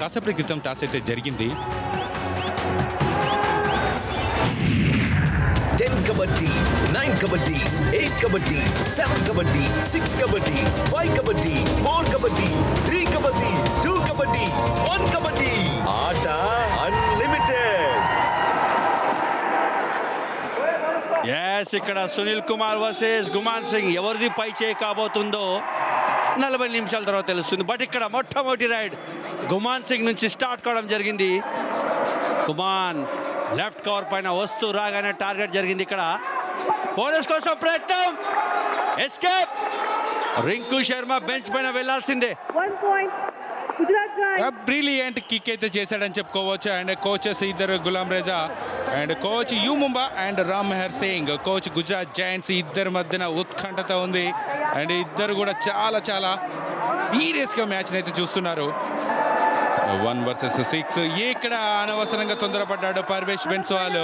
కాసేపటి క్రితం టాస్ అయితే జరిగింది. 10 kabaddi, 9 kabaddi, 8 kabaddi, 7 kabaddi, 6 kabaddi, 5 kabaddi, 4 kabaddi, 3 kabaddi, 2 kabaddi, 1 kabaddi. ఆట అన్లిమిటెడ్. ఇక్కడ సునీల్ కుమార్ వర్సెస్ గుమాన్ సింగ్ ఎవరిది పై చేయి కాబోతుందో 40 నిమిషాల తర్వాత తెలుస్తుంది. బట్ ఇక్కడ మొట్టమొదటి రైడ్ గుమాన్ సింగ్ నుంచి స్టార్ట్ కావడం జరిగింది. గుమాన్ లెఫ్ట్ కవర్ పైన వస్తూ రాగానే టార్గెట్ జరిగింది. ఇక్కడ బోనస్ కోసం ప్రయత్నం, ఎస్కేప్. రింకు శర్మ బెంచ్ పైన వెళ్లాల్సిందే. బ్రిలియంట్ కిక్ అయితే చేశాడని చెప్పుకోవచ్చు. అండ్ కోచెస్ ఇద్దరు Ghulam Raza and coach U Mumba and Ram Meher Singh coach Gujarat giants ఇద్దరి మధ్యన ఉత్కంఠత ఉంది. అండ్ ఇద్దరు కూడా చాలా చాలా సీరియస్గా మ్యాచ్ని అయితే చూస్తున్నారు. 1 versus 6. ఇక్కడ అనవసరంగా తొందరపడ్డాడు పర్వేష్ బెన్స్వాల్.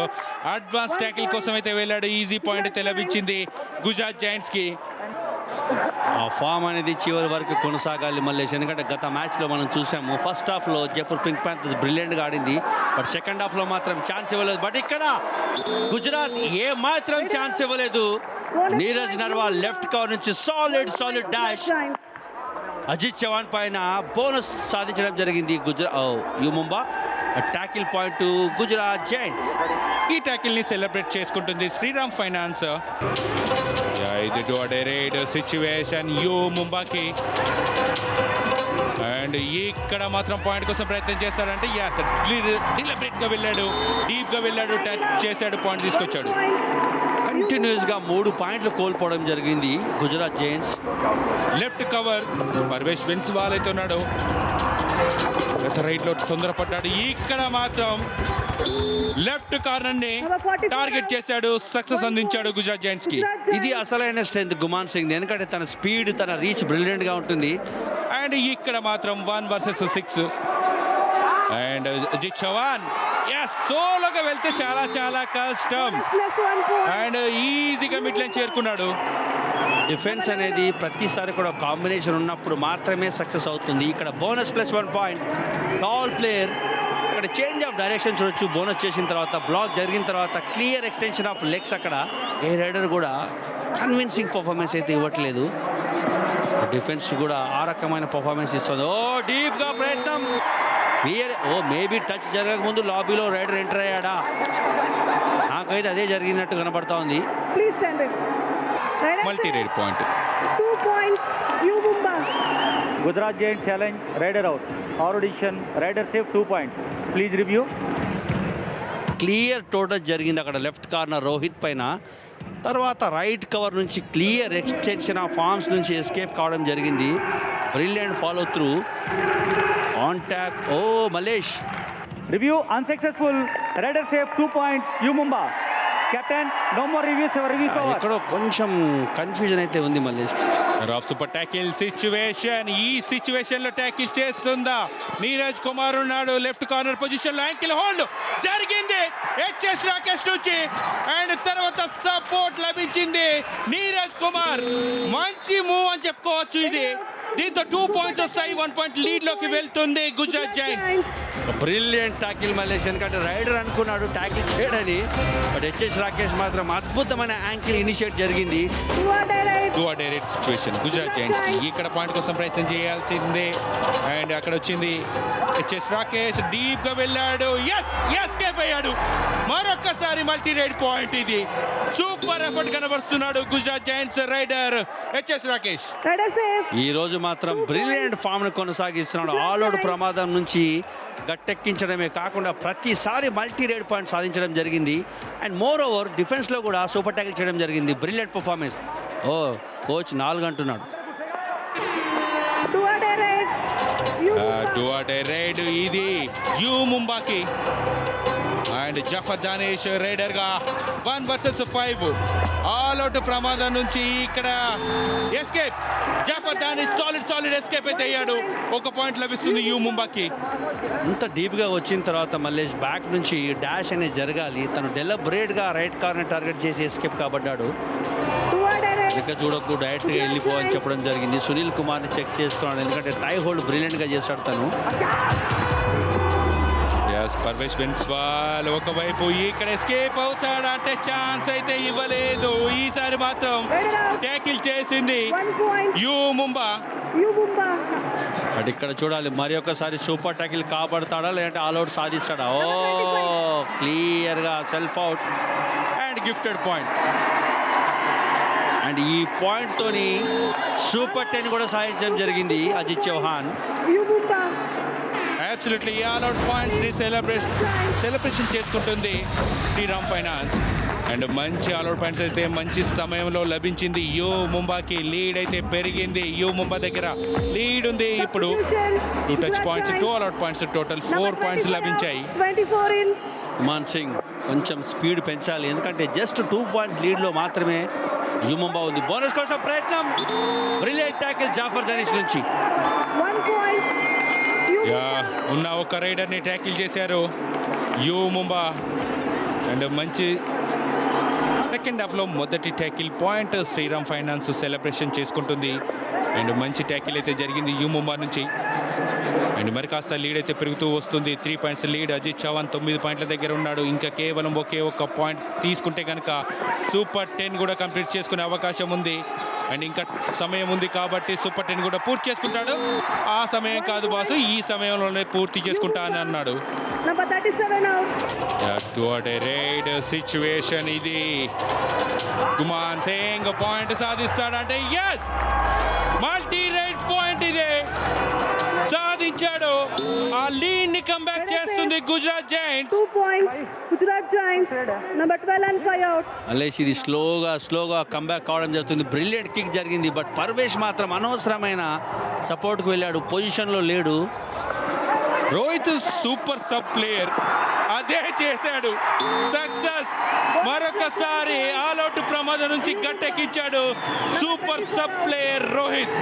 అడ్వాన్స్ ట్యాకిల్ కోసం అయితే వెళ్ళాడు. ఈజీ పాయింట్ అయితే లభించింది గుజరాత్ జైంట్స్ కి. ఆ ఫామ్ అనేది చివరి వరకు కొనసాగాలి మల్లేష్. ఎందుకంటే గత మ్యాచ్లో మనం చూసాము ఫస్ట్ హాఫ్లో జైపూర్ పింక్ ప్యాంథర్స్ బ్రిలియంట్గా ఆడింది. బట్ సెకండ్ హాఫ్లో మాత్రం ఛాన్స్ ఇవ్వలేదు. బట్ ఇక్కడ గుజరాత్ ఏ మాత్రం ఛాన్స్ ఇవ్వలేదు. నీరజ్ నర్వాల్ లెఫ్ట్ కవర్ నుంచి సాలిడ్ డాష్. అజిత్ చవాన్ పైన బోనస్ సాధించడం జరిగింది you Mumba. Tackle point Gujarat Giants. ఈ ట్యాకిల్ ని సెలబ్రేట్ చేసుకుంటుంది శ్రీరామ్ ఫైనాన్స్. ఇది రైడ్ సిచ్యువేషన్ యూ ముంబాకి. అండ్ ఇక్కడ మాత్రం పాయింట్ కోసం ప్రయత్నం చేస్తాడంటే డెలిబరేట్ గా వెళ్ళాడు, డీప్ గా వెళ్ళాడు, టచ్ చేశాడు, పాయింట్ తీసుకొచ్చాడు. కంటిన్యూస్ గా 3 పాయింట్లు కోల్పోవడం జరిగింది Gujarat Giants. Left cover Parvesh Bhainswal అయితే ఉన్నాడు. రైట్ లో తొందరపడ్డాడు. ఇక్కడ మాత్రం లెఫ్ట్ కార్నర్ ని టార్గెట్ చేశాడు, సక్సెస్ అందించాడు గుజరాత్ జైంట్స్ కి. ఇది అసలైన స్ట్రెంత్ గుమాన్ సింగ్, ఎందుకంటే తన స్పీడ్, తన రీచ్ బ్రిలియంట్ గా ఉంటుంది. అండ్ ఇక్కడ మాత్రం 1 versus 6. అండ్ అజిత్ చవాన్ సోలోగా వెళ్తే చాలా చాలా కష్టం. అండ్ ఈజీగా మిడ్ లైన్ చేరుకున్నాడు. డిఫెన్స్ అనేది ప్రతిసారి కూడా కాంబినేషన్ ఉన్నప్పుడు మాత్రమే సక్సెస్ అవుతుంది. ఇక్కడ బోనస్ +1 పాయింట్. Tall player. ఇక్కడ చేంజ్ ఆఫ్ డైరెక్షన్ చూడొచ్చు. బోనస్ చేసిన తర్వాత బ్లాక్ జరిగిన తర్వాత క్లియర్ ఎక్స్టెన్షన్ ఆఫ్ లెగ్స్. అక్కడ ఏ రైడర్ కూడా కన్విన్సింగ్ పర్ఫార్మెన్స్ అయితే ఇవ్వట్లేదు. డిఫెన్స్ కూడా ఆ రకమైన పర్ఫార్మెన్స్ ఇస్తుంది. డీప్ గా ప్రయత్నం. క్లియర్. మేబీ టచ్ జరగక ముందు లాబీలో రైడర్ ఎంటర్ అయ్యాడా? నాకైతే అదే జరిగినట్టు కనబడతా ఉంది. Multi raid point. 2 points you Mumba. Gujarat Giants challenge, rider out. Our decision, rider save 2 points. Please review. Clear total జరిగింది అక్కడ లెఫ్ట్ కార్నర్ రోహిత్ పైన. తర్వాత రైట్ కవర్ నుంచి క్లియర్ ఎక్స్టెన్షన్ ఆఫ్ ఫార్మ్స్ నుంచి ఎస్కేప్ కావడం జరిగింది. Brilliant follow through on tap. Malesh. Review unsuccessful. Rider save 2 points. You Mumba. Captain, no more reviews. Our reviews over. ఇక్కడ కొంచెం కన్ఫ్యూజన్ అయితే ఉంది మల్లేష్. Super tackle situation. ఈ సిచ్యువేషన్ లో ట్యాకిల్ చేస్తుందా? నీరజ్ కుమార్ ఉన్నాడు లెఫ్ట్ కార్నర్ పొజిషన్ లో. యాంకిల్ హోల్డ్ జరిగింది హెచ్ఎస్ రాకేష్ నుంచి. అండ్ తర్వాత సపోర్ట్ లభించింది నీరజ్ కుమార్. మంచి మూవ్ అని చెప్పుకోవచ్చు ఇది. దీంతో 2 points వస్తాయి. 1 point లీడ్ లోకి వెళ్తుంది Gujarat Giants. Brilliant tackle Malesh. ఎందుకంటే రైడర్ అనుకున్నాడు టాకిల్ చేయడని. బట్ హెచ్ఎస్ రాకేష్ మాత్రం అద్భుతమైన యాంకిల్ ఇనిషియేట్ జరిగింది. డైరెక్ట్ సిచ్యువేషన్ గుజరాత్ జైంట్స్ కి. ఇక్కడ పాయింట్ కోసం ప్రయత్నం చేయాల్సిందే. అండ్ అక్కడ వచ్చింది హెచ్ఎస్ రాకేష్. డీప్ గా వెళ్ళాడు. ఎస్కేప్ అయ్యాడు. మరొక్కసారి మల్టీ రైడ్ పాయింట్. ఇది సూపర్ ఎఫర్ట్ కనబరుస్తున్నాడు Gujarat Giants raider HS Rakesh. ఈ రోజు మాత్రం బ్రిలియంట్ ఫామ్ ను కొనసాగిస్తున్నాడు. ఆల్ అవుట్ ప్రమాదం నుంచి గట్టెక్కించడమే కాకుండా ప్రతిసారి మల్టీ రైడ్ పాయింట్ సాధించడం జరిగింది. అండ్ మోర్ ఓవర్ డిఫెన్స్ లో కూడా సూపర్ ట్యాకిల్ చేయడం జరిగింది. Brilliant performance. కోచ్ 4 అంటున్నాడు. రైడ్ ఇది యూ ముంబాకి. అండ్ జఫర్ దానేష్ రైడర్ గా 1 versus 5. ఆల్ అవుట్ ప్రమాదం నుంచి ఇక్కడ escape. Zafar Danish solid escape అయితే అయ్యాడు. 1 పాయింట్ లభిస్తుంది యూ ముంబాకి. ఇంత డీప్గా వచ్చిన తర్వాత మళ్ళీ బ్యాక్ నుంచి డాష్ అనేది జరగాలి. తను డెలిబరేట్గా రైట్ కార్నర్ టార్గెట్ చేసి ఎస్కేప్ కాబడ్డాడు. ఇక చూడకు డైరెక్ట్గా వెళ్ళిపోవని చెప్పడం జరిగింది. సునీల్ కుమార్ని చెక్ చేసుకున్నాడు, ఎందుకంటే టై హోల్డ్ బ్రిలియంట్గా చేశాడు తను. పర్వేష్ బెన్స్వాల్ ఒకవైపు ఇక్కడ ఎస్కేప్ అవుతాడా అంటే ఛాన్స్ అయితే ఇవ్వలేదు. ఈసారి మాత్రం ట్యాకిల్ చేసింది 1 point యూ ముంబా. Yumumba. అటు ఇక్కడ చూడాలి మరి ఒకసారి సూపర్ ట్యాకిల్ కాబడతాడా లేదంటే ఆల్అౌట్ సాధిస్తాడా. ఓ క్లియర్గా self out and gifted point. And ఈ పాయింట్ తోని సూపర్ 10 కూడా సాధించడం జరిగింది Ajit Chauhan. Yumumba. Absolutely all out points ని సెలబ్రేషన్ చేసుకుంటుంది శ్రీరామ్ ఫైనాన్స్. అండ్ మంచి ఆల్ అవుట్ పాయింట్స్ అయితే మంచి సమయంలో లభించింది. యూ ముంబాకి లీడ్ అయితే పెరిగింది. యూ ముంబా దగ్గర లీడ్ ఉంది. ఇప్పుడు 2 touch points, 2 all out points, total 4 points లభించాయి. 24 in. మాన్ సింగ్ కొంచెం స్పీడ్ పెంచాలి, ఎందుకంటే జస్ట్ 2 పాయింట్స్ లీడ్లో మాత్రమే యూ ముంబా ఉంది. బోనస్ కోసం ప్రయత్నం. బ్రిలియంట్ ట్యాకిల్ జాఫర్ దానిష్ నుంచి. 1 point. ఉన్న ఒక రైడర్ని ట్యాకిల్ చేశారు యూ ముంబా. అండ్ మంచి సెకండ్ హాఫ్లో మొదటి tackle point Shriram Finance celebration చేసుకుంటుంది. అండ్ మంచి ట్యాకిల్ అయితే జరిగింది యూ ముంబా నుంచి. అండ్ మరి కాస్త లీడ్ అయితే పెరుగుతూ వస్తుంది. 3 పాయింట్స్ లీడ్. అజిత్ చౌహాన్ 9 పాయింట్ల దగ్గర ఉన్నాడు. ఇంకా కేవలం ఒకే ఒక పాయింట్ తీసుకుంటే కనుక సూపర్ 10 కూడా కంప్లీట్ చేసుకునే అవకాశం ఉంది. అండ్ ఇంకా సమయం ఉంది కాబట్టి సూపర్ 10 కూడా పూర్తి చేసుకుంటాడు. ఆ సమయం కాదు బాసు, ఈ సమయంలోనే పూర్తి చేసుకుంటా అని అన్నాడు. Number 37 out. రైడ్ సిచ్యువేషన్ ఇది. గుమాన్ సింగ్ పాయింట్ సాధిస్తాడంటే ఎస్, మల్టీ రైడ్ పాయింట్ ఇదే సాధించాడు. ఆ లీడ్ ని కంబ్యాక్ చేస్తుంది Gujarat Giants. 2 points. Gujarat Giants. Number 12 and 5 out. అలేసి ఇది స్లోగా కంబ్యాక్ కావడం జరుగుతుంది. బ్రిలియంట్ కిక్ జరిగింది, బట్ పర్వేష్ మాత్రం అనవసరమైన సపోర్ట్కి వెళ్ళాడు, పొజిషన్లో లేడు. రోహిత్ సూపర్ సబ్ ప్లేయర్ అదే చేశాడు. సక్సెస్. మరొకసారి ఆల్ అవుట్ ప్రమాదం నుంచి గట్టెక్కించాడు సూపర్ సబ్ ప్లేయర్ రోహిత్.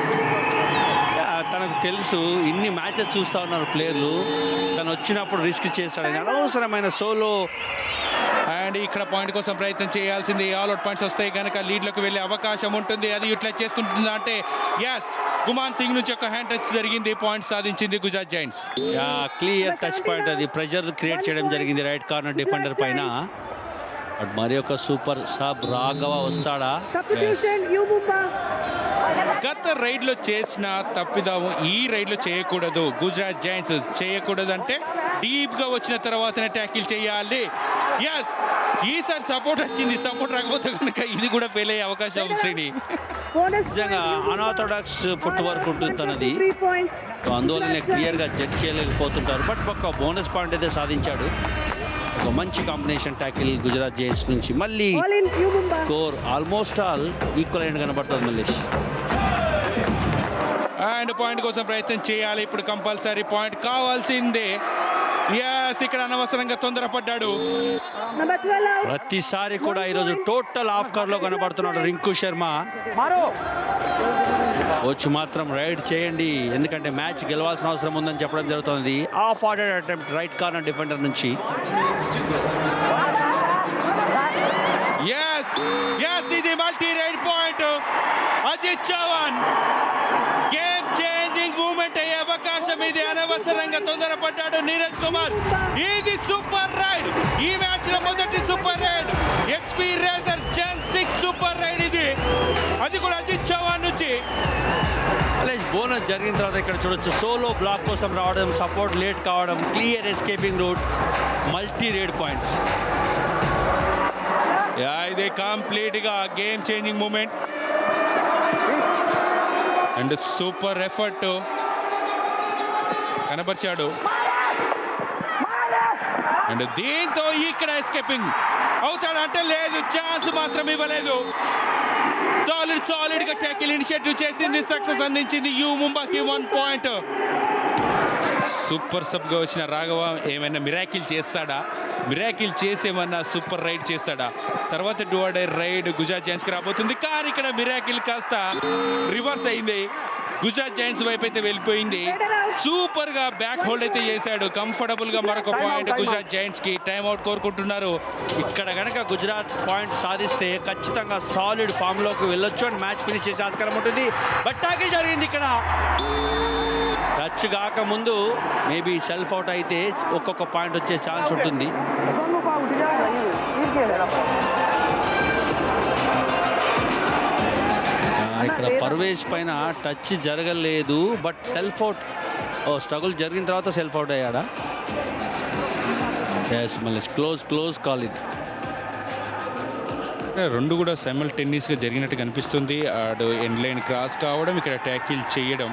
తనకు తెలుసు, ఇన్ని మ్యాచెస్ చూస్తూ ఉన్నారు ప్లేయర్లు, తను వచ్చినప్పుడు రిస్క్ చేశాడని. అనవసరమైన సోలో. అండ్ ఇక్కడ పాయింట్ కోసం ప్రయత్నం చేయాల్సింది. ఆల్ అవుట్ పాయింట్స్ వస్తాయి కనుక లీడ్లోకి వెళ్ళే అవకాశం ఉంటుంది. అది యూటిలైజ్ చేసుకుంటుందా అంటే ఎస్, గుమాన్ సింగ్ నుంచి ఒక హ్యాండ్ టచ్ జరిగింది, పాయింట్ సాధించింది Gujarat Giants. Clear touch point. అది ప్రెషర్ క్రియేట్ చేయడం జరిగింది రైట్ కార్నర్ డిఫెండర్ పైన. బట్ మరి ఒక సూపర్ సబ్ రాఘవ వస్తాడా. Substitution Yumumba. గత రైడ్లో చేసిన తప్పిదాము ఈ రైడ్లో చేయకూడదు. గుజరాత్ జైంట్స్ చేయకూడదు అంటే డీప్గా వచ్చిన తర్వాతనే ట్యాకిల్ చేయాలి. ఎస్, ఈసారి సపోర్ట్ వచ్చింది. సపోర్ట్ రాకపోతే కనుక ఇది కూడా ఫెయిల్ అయ్యే అవకాశం ఉంది శ్రీని. Bonus నిజంగా అనార్థోడాక్స్ ఫుట్ వర్క్ ఉంటుంది తనది. 3 points. అందువల్లనే క్లియర్గా జడ్జ్ చేయలేకపోతుంటారు. బట్ ఒక బోనస్ పాయింట్ అయితే సాధించాడు. ఒక మంచి కాంబినేషన్ ట్యాకిల్ గుజరాత్ జైంట్స్ నుంచి. మళ్ళీ All in Yumumba. Score almost all equal అయిన కనబడుతుంది మల్లేష్. అండ్ పాయింట్ కోసం ప్రయత్నం చేయాలి. ఇప్పుడు కంపల్సరీ పాయింట్ కావాల్సిందే. ఎస్, ఇక్కడ అనవసరంగా తొందరపడ్డాడు. Number 12 out. ప్రతిసారి కూడా ఈరోజు టోటల్ ఆఫ్ కవర్ లో కనబడుతున్నాడు రింకు శర్మ. వచ్చి మాత్రం రైడ్ చేయండి, ఎందుకంటే మ్యాచ్ గెలవాల్సిన అవసరం ఉందని చెప్పడం జరుగుతుంది. Off order attempt right corner defender నుంచి. ఇది multi raid point. Ajit Chauhan game changing moment అయ్యే అవకాశం ఇది. అనవసరంగా తొందరపడ్డాడు నీరజ్ కుమార్. ఇది సూపర్ రైడ్. ఈ మ్యాచ్ లో మొదటి సూపర్ రైడ్. హెచ్పి రేజర్ జెన్ 6 సూపర్ రైడ్ ఇది, అది కూడా అజిత్ చౌహాన్ నుంచి. బోనస్ జరిగిన తర్వాత ఇక్కడ చూడొచ్చు సోలో బ్లాక్ కోసం రావడం, సపోర్ట్ లేట్ కావడం, clear escaping route, multi raid points. ఇది కంప్లీట్ గా game changing moment and super effort కనబరిచాడు. అండ్ దీంతో ఇక్కడ ఎస్కేపింగ్ అవుతాడంటే లేదు, ఛాన్స్ మాత్రం ఇవ్వలేదు. సాలిడ్ గా ట్యాకిల్ ఇనిషియేటివ్ చేసింది, సక్సెస్ అందించింది యూ ముంబాకి 1 పాయింట్. సూపర్ సబ్గా వచ్చిన రాఘవ ఏమైనా మిరాకిల్ చేస్తాడా? మిరాకిల్ చేసేమన్నా సూపర్ రైడ్ చేస్తాడా? తర్వాత డువాడే రైడ్ గుజరాత్ జైంట్స్కి రాబోతుంది, కానీ ఇక్కడ మిరాకిల్ కాస్త రివర్స్ అయింది. గుజరాత్ జైంట్స్ వైపు అయితే వెళ్ళిపోయింది. సూపర్ గా బ్యాక్ హోల్డ్ అయితే చేశాడు. కంఫర్టబుల్ గా మరొక పాయింట్ గుజరాత్ జైంట్స్ కి. టైం అవుట్ కోరుకుంటున్నారు. ఇక్కడ కనుక గుజరాత్ పాయింట్ సాధిస్తే ఖచ్చితంగా సాలిడ్ ఫామ్ లోకి వెళ్ళొచ్చు అండ్ మ్యాచ్ ఫినిష్ చేసే ఆస్కారం ఉంటుంది. బట్ టాకిల్ జరిగింది ఇక్కడ. టచ్ కాక ముందు మేబీ సెల్ఫ్ అవుట్ అయితే ఒక్కొక్క పాయింట్ వచ్చే ఛాన్స్ ఉంటుంది. ఇక్కడ పర్వేష్ పైన టచ్ జరగలేదు, బట్ సెల్ఫ్ అవుట్ స్ట్రగుల్ జరిగిన తర్వాత సెల్ఫ్ అవుట్ అయ్యాడా? ఎస్, మళ్ళీ క్లోజ్ కాల్ ఇది. రెండు కూడా సైమల్టేనియస్ గా జరిగినట్టు కనిపిస్తుంది. అటు ఎండ్ లైన్ క్రాస్ కావడం, ఇక్కడ ట్యాకిల్ చేయడం.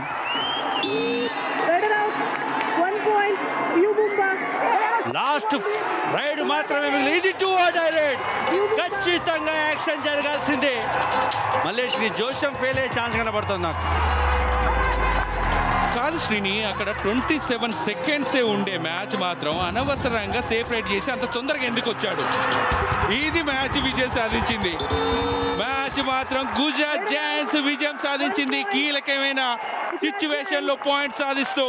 Red out. 1 point. U Mumba. Last raid మాత్రమే మిగిలి. ఇది 2 రైడ్. ఖచ్చితంగా యాక్షన్ జరగాల్సిందే. మల్లేష్ ని జోషం ఫెయిల్ అయ్యే ఛాన్స్ కనబడుతుంది నాకు. కాదు శ్రీని, అక్కడ 27 సెకండ్సే ఉండే మ్యాచ్ మాత్రం అనవసరంగా సేఫ్ రైడ్ చేసి అంత తొందరగా ఎందుకు వచ్చాడు? ఇది మ్యాచ్ విజయం సాధించింది. మ్యాచ్ మాత్రం గుజరాత్ జైంట్స్ విజయం సాధించింది. కీలకమైన సిచ్యువేషన్ లో పాయింట్ సాధిస్తూ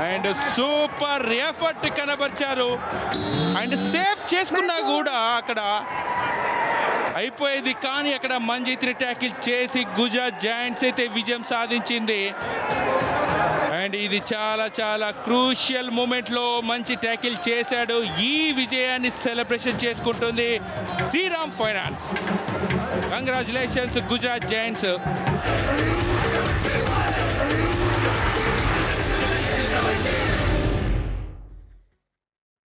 అండ్ సూపర్ ఎఫర్ట్ కనబరిచారు. అండ్ సేఫ్ చేసుకున్నా కూడా అక్కడ అయిపోయేది, కానీ అక్కడ మంజీత్ని ట్యాకిల్ చేసి గుజరాత్ జైంట్స్ అయితే విజయం సాధించింది. అండ్ ఇది చాలా క్రూషియల్ మూమెంట్ లో మంచి ట్యాకిల్ చేశాడు. ఈ విజయాన్ని సెలబ్రేషన్ చేసుకుంటుంది Shriram Finance. Congratulations Gujarat Giants.